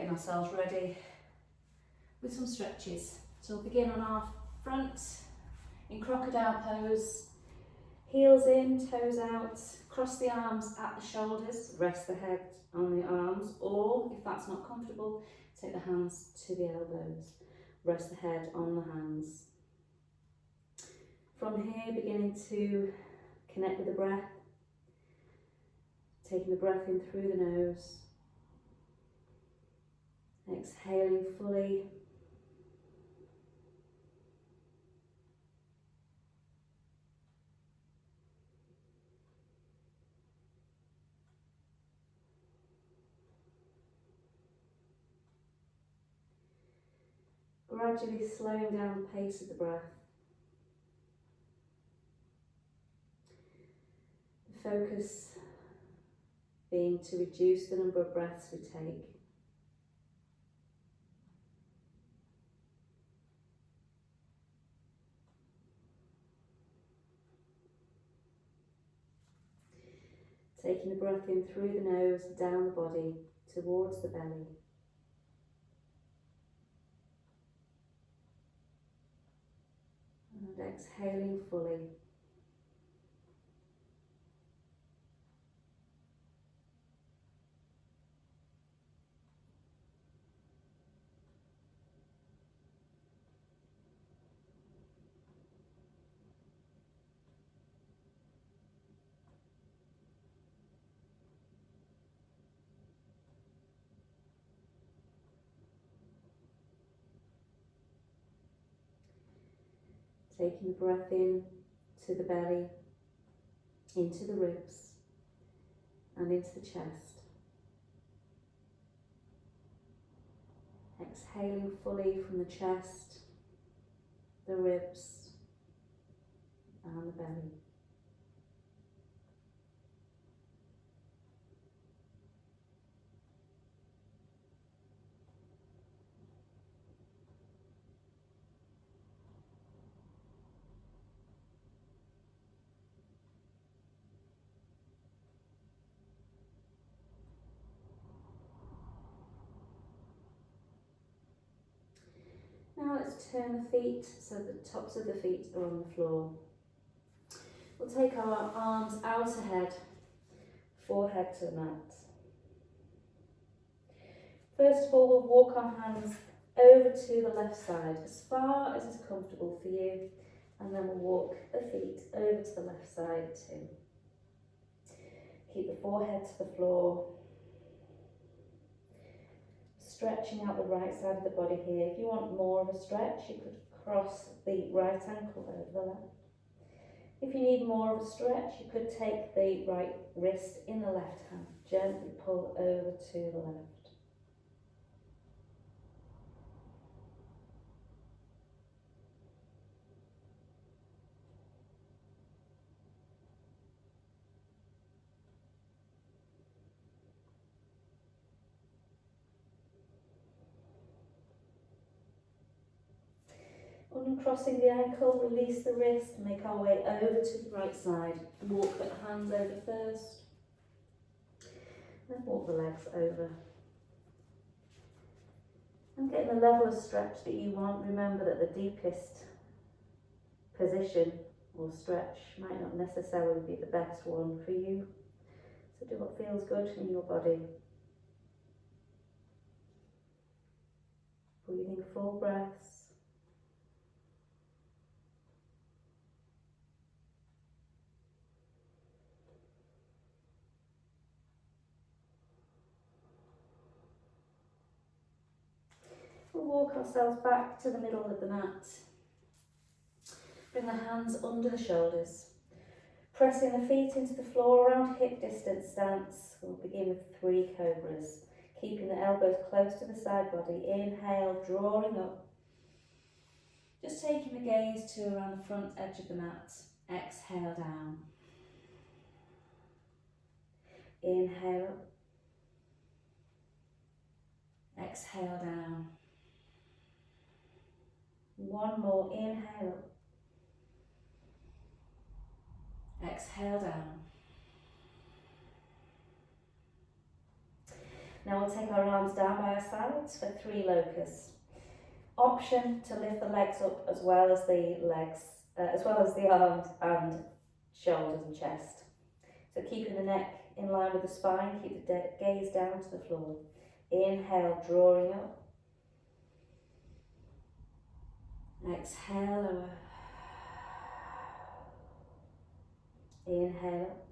getting ourselves ready with some stretches. So we'll begin on our front in crocodile pose. Heels in, toes out, cross the arms at the shoulders, rest the head on the arms, or if that's not comfortable, take the hands to the elbows, rest the head on the hands. From here, beginning to connect with the breath, taking the breath in through the nose, exhaling fully. Gradually slowing down the pace of the breath. The focus being to reduce the number of breaths we take. Taking the breath in through the nose, down the body, towards the belly. And exhaling fully. Taking the breath in to the belly, into the ribs, and into the chest. Exhaling fully from the chest, the ribs, and the belly. Now let's turn the feet so the tops of the feet are on the floor. We'll take our arms out ahead, forehead to the mat. First of all, we'll walk our hands over to the left side as far as is comfortable for you, and then we'll walk the feet over to the left side too. Keep the forehead to the floor. Stretching out the right side of the body here. If you want more of a stretch, you could cross the right ankle over the left. If you need more of a stretch, you could take the right wrist in the left hand, gently pull over to the left. Uncrossing the ankle, release the wrist, make our way over to the right side. Walk the hands over first, then walk the legs over. And getting the level of stretch that you want. Remember that the deepest position or stretch might not necessarily be the best one for you. So do what feels good in your body. Breathing full breaths. We'll walk ourselves back to the middle of the mat. Bring the hands under the shoulders. Pressing the feet into the floor around hip distance stance. We'll begin with 3 cobras. Keeping the elbows close to the side body. Inhale, drawing up. Just taking the gaze to around the front edge of the mat. Exhale down. Inhale up. Exhale down. One more, inhale up. Exhale down. Now we'll take our arms down by our sides for 3 locusts. Option to lift the legs up as well as the arms and shoulders and chest. So keeping the neck in line with the spine, keep the gaze down to the floor. Inhale, drawing up. Exhale, lower. Inhale up.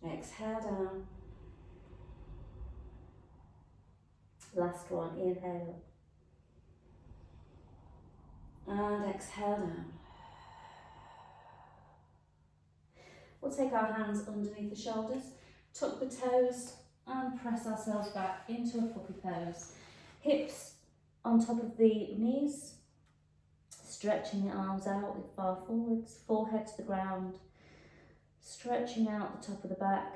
Exhale down. Last one, inhale up. And exhale down. We'll take our hands underneath the shoulders, tuck the toes and press ourselves back into a puppy pose. Hips on top of the knees, stretching the arms out far forwards, forehead to the ground, stretching out the top of the back.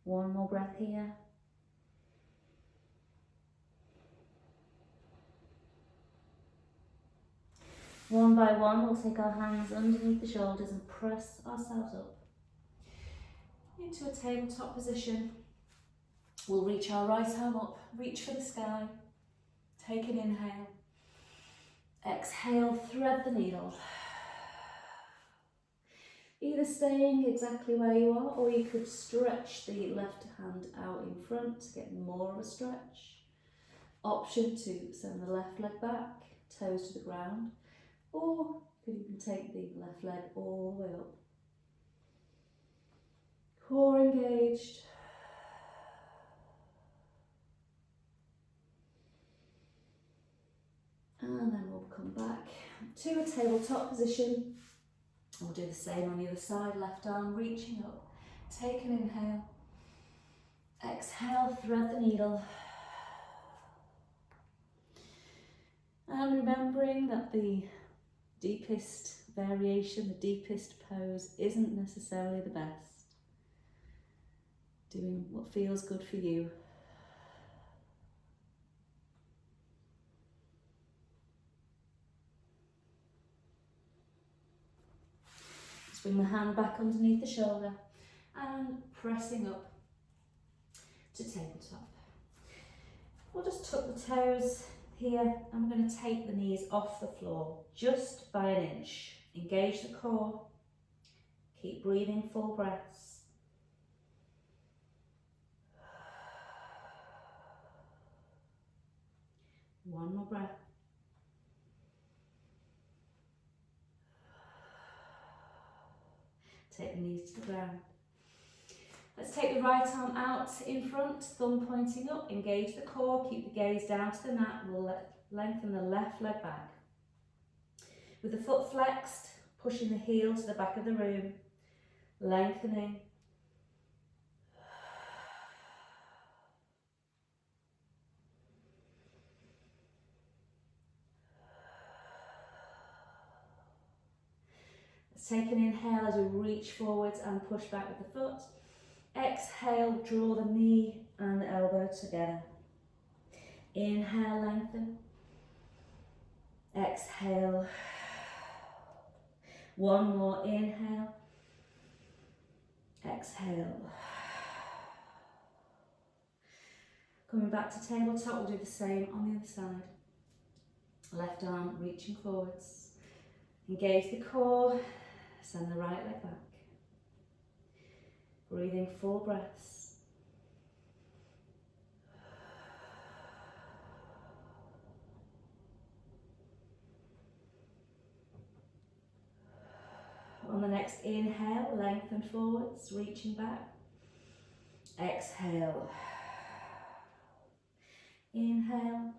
One more breath here. One by one, we'll take our hands underneath the shoulders and press ourselves up into a tabletop position. We'll reach our right arm up, reach for the sky. Take an inhale. Exhale, thread the needle. Either staying exactly where you are, or you could stretch the left hand out in front to get more of a stretch. Option to send the left leg back, toes to the ground, or you could even take the left leg all the way up. Core engaged. And then we'll come back to a tabletop position. We'll do the same on the other side, left arm reaching up. Take an inhale. Exhale, thread the needle. And remembering that the deepest variation, the deepest pose isn't necessarily the best. Doing what feels good for you. Bring the hand back underneath the shoulder and pressing up to tabletop. We'll just tuck the toes here and we're going to take the knees off the floor just by an inch. Engage the core. Keep breathing full breaths. One more breath. Take the knees to the ground. Let's take the right arm out in front, thumb pointing up, engage the core, keep the gaze down to the mat. We'll lengthen the left leg back. With the foot flexed, pushing the heel to the back of the room, lengthening. Take an inhale as we reach forwards and push back with the foot. Exhale, draw the knee and the elbow together. Inhale, lengthen. Exhale. One more inhale. Exhale. Coming back to tabletop, we'll do the same on the other side. Left arm reaching forwards. Engage the core. Send the right leg back. Breathing full breaths. On the next inhale, lengthen forwards, reaching back. Exhale. Inhale.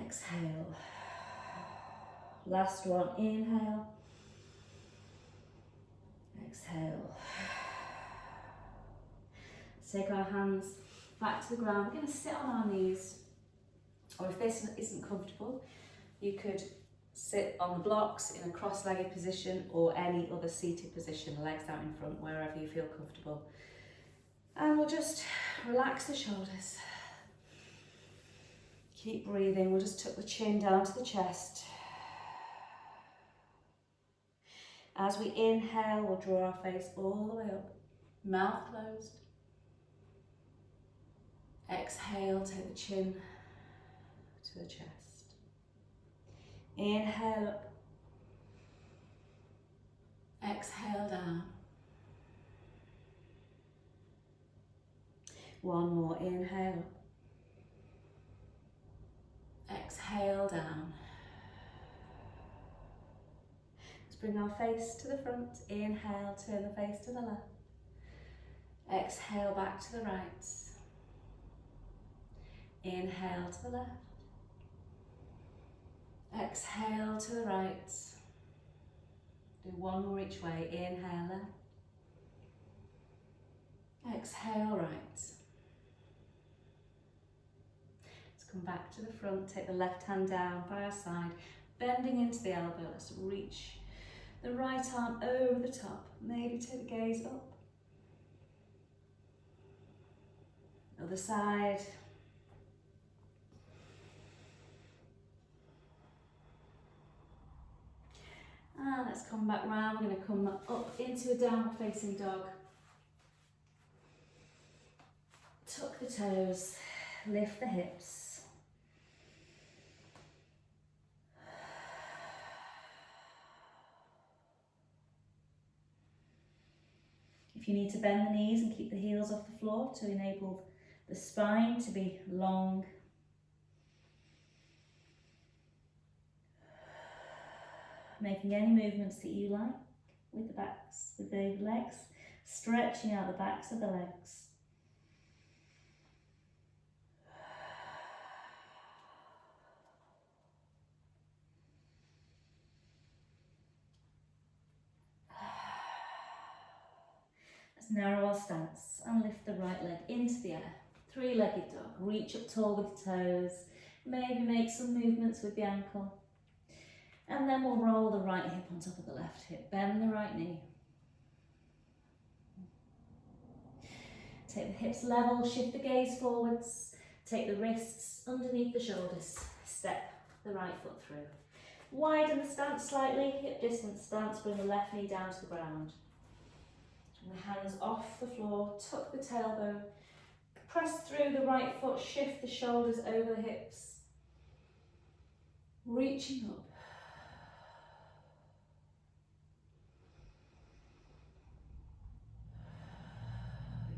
Exhale. Last one, inhale. Exhale. Let's take our hands back to the ground. We're going to sit on our knees, or if this isn't comfortable, you could sit on the blocks in a cross-legged position or any other seated position, legs out in front, wherever you feel comfortable. And we'll just relax the shoulders. Keep breathing. We'll just tuck the chin down to the chest. As we inhale, we'll draw our face all the way up, mouth closed. Exhale, take the chin to the chest. Inhale up. Exhale down. One more, inhale up. Exhale down. Let's bring our face to the front. Inhale, turn the face to the left. Exhale back to the right. Inhale to the left. Exhale to the right. Do one more each way. Inhale left. Exhale right. Come back to the front, take the left hand down by our side, bending into the elbow. Let's reach the right arm over the top. Maybe take the gaze up. Other side. And let's come back round. We're going to come up into a downward facing dog. Tuck the toes, lift the hips. If you need to bend the knees and keep the heels off the floor to enable the spine to be long. Making any movements that you like with the backs, with the legs, stretching out the backs of the legs. Narrow our stance and lift the right leg into the air. Three-legged dog. Reach up tall with the toes. Maybe make some movements with the ankle. And then we'll roll the right hip on top of the left hip. Bend the right knee. Take the hips level, shift the gaze forwards. Take the wrists underneath the shoulders. Step the right foot through. Widen the stance slightly, hip distance stance. Bring the left knee down to the ground. And the hands off the floor, tuck the tailbone, press through the right foot, shift the shoulders over the hips, reaching up.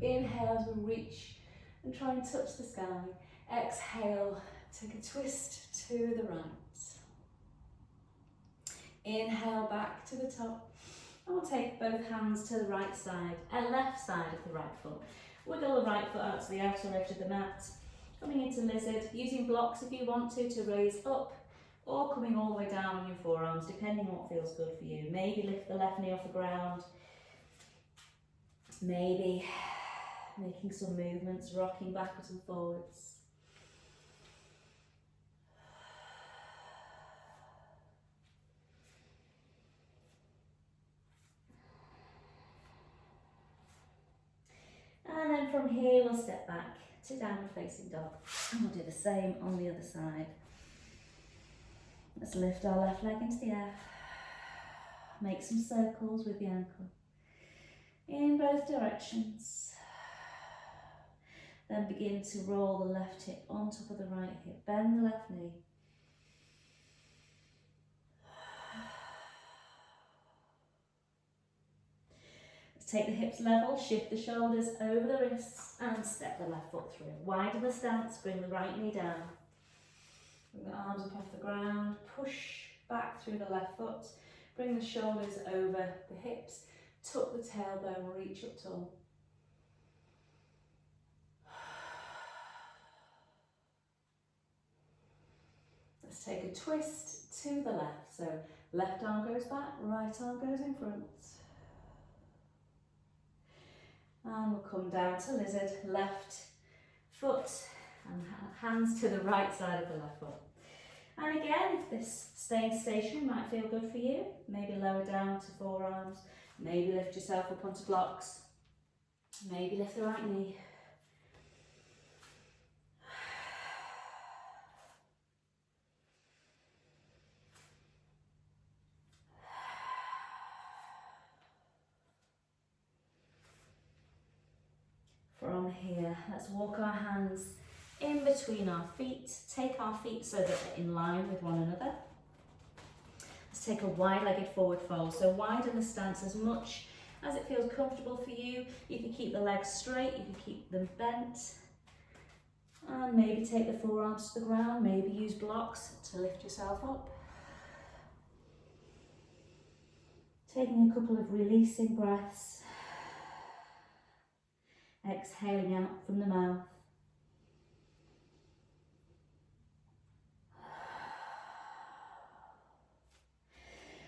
Inhale as we reach and try and touch the sky. Exhale, take a twist to the right. Inhale back to the top. And we'll take both hands to the right side and left side of the right foot. Wiggle the right foot out to the outer edge of the mat. Coming into lizard, using blocks if you want to raise up, or coming all the way down on your forearms, depending on what feels good for you. Maybe lift the left knee off the ground. Maybe making some movements, rocking backwards and forwards. And then from here we'll step back to downward facing dog. And we'll do the same on the other side. Let's lift our left leg into the air. Make some circles with the ankle in both directions. Then begin to roll the left hip on top of the right hip. Bend the left knee. Take the hips level, shift the shoulders over the wrists and step the left foot through. Widen the stance, bring the right knee down. Bring the arms up off the ground, push back through the left foot. Bring the shoulders over the hips, tuck the tailbone, reach up tall. Let's take a twist to the left. So left arm goes back, right arm goes in front. And we'll come down to lizard, left foot and hands to the right side of the left foot. And again, if this staying stationary might feel good for you, maybe lower down to forearms, maybe lift yourself up onto blocks, maybe lift the right knee. From here, let's walk our hands in between our feet. Take our feet so that they're in line with one another. Let's take a wide-legged forward fold. So widen the stance as much as it feels comfortable for you. You can keep the legs straight, you can keep them bent. And maybe take the forearms to the ground, maybe use blocks to lift yourself up. Taking a couple of releasing breaths. Exhaling out from the mouth.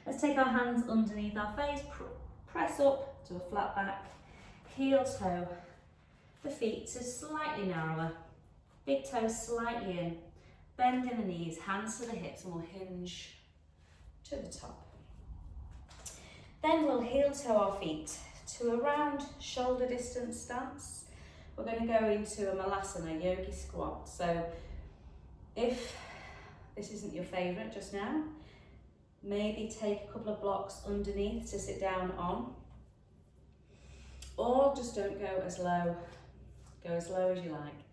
Let's take our hands underneath our face, press up to a flat back, heel toe, the feet to slightly narrower, big toes slightly in, bend in the knees, hands to the hips, and we'll hinge to the top. Then we'll heel toe our feet to a round shoulder distance stance. We're going to go into a Malasana, yogi squat. So if this isn't your favourite just now, maybe take a couple of blocks underneath to sit down on, or just don't go as low as you like.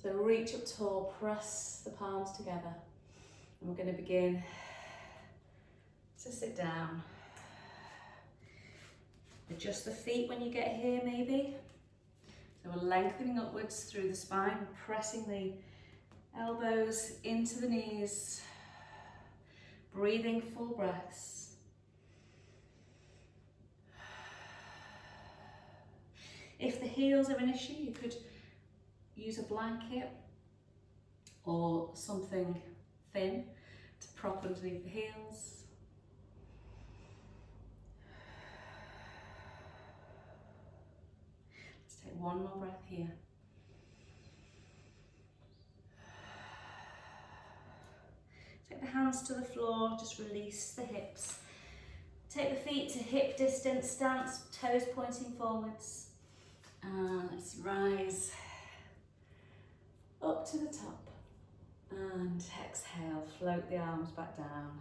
So reach up tall, press the palms together, and we're going to begin to sit down. Adjust the feet when you get here maybe. So we're lengthening upwards through the spine, pressing the elbows into the knees, breathing full breaths. If the heels are an issue, you could use a blanket or something thin to prop underneath the heels. Let's take one more breath here. Take the hands to the floor, just release the hips. Take the feet to hip distance stance, toes pointing forwards. And let's rise up to the top. And exhale, float the arms back down.